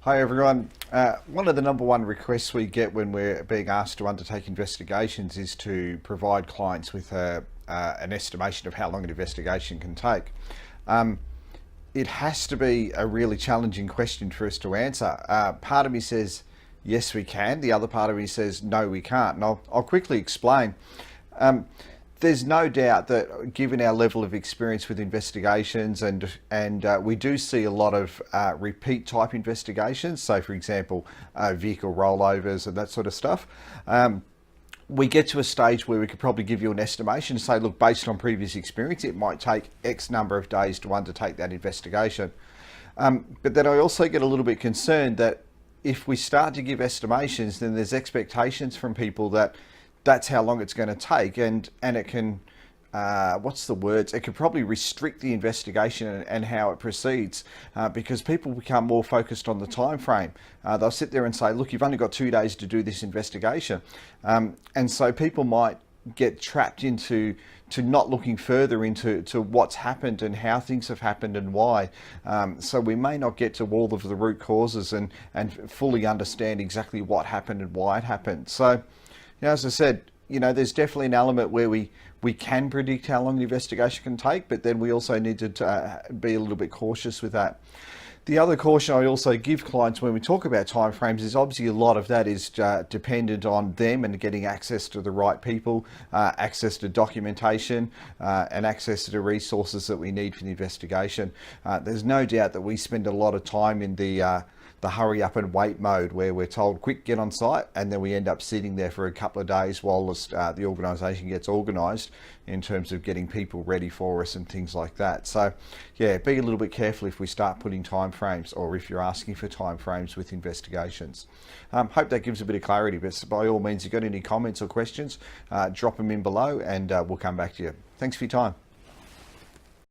Hi everyone. One of the number one requests we get when we're being asked to undertake investigations is to provide clients with an estimation of how long an investigation can take. It has to be a really challenging question for us to answer. Part of me says, yes we can. The other part of me says, no we can't. And I'll quickly explain. There's no doubt that given our level of experience with investigations and we do see a lot of repeat type investigations, so for example vehicle rollovers and that sort of stuff, we get to a stage where we could probably give you an estimation and say, look, based on previous experience it might take X number of days to undertake that investigation. But then I also get a little bit concerned that if we start to give estimations, then there's expectations from people that that's how long it's going to take, and it can it can probably restrict the investigation and how it proceeds, because people become more focused on the time frame. They'll sit there and say, look, you've only got 2 days to do this investigation, and so people might get trapped into not looking further into what's happened and how things have happened and why. So we may not get to all of the root causes and fully understand exactly what happened and why it happened. So, as I said, there's definitely an element where we can predict how long the investigation can take, but then we also need to be a little bit cautious with that. The other caution I also give clients when we talk about timeframes is obviously a lot of that is dependent on them and getting access to the right people, access to documentation, and access to the resources that we need for the investigation. There's no doubt that we spend a lot of time in the hurry up and wait mode where we're told quick get on site, and then we end up sitting there for a couple of days while the organisation gets organised in terms of getting people ready for us and things like that. So yeah, be a little bit careful if we start putting time frames or if you're asking for time frames with investigations. Hope that gives a bit of clarity, but by all means, if you've got any comments or questions, drop them in below and we'll come back to you. Thanks for your time.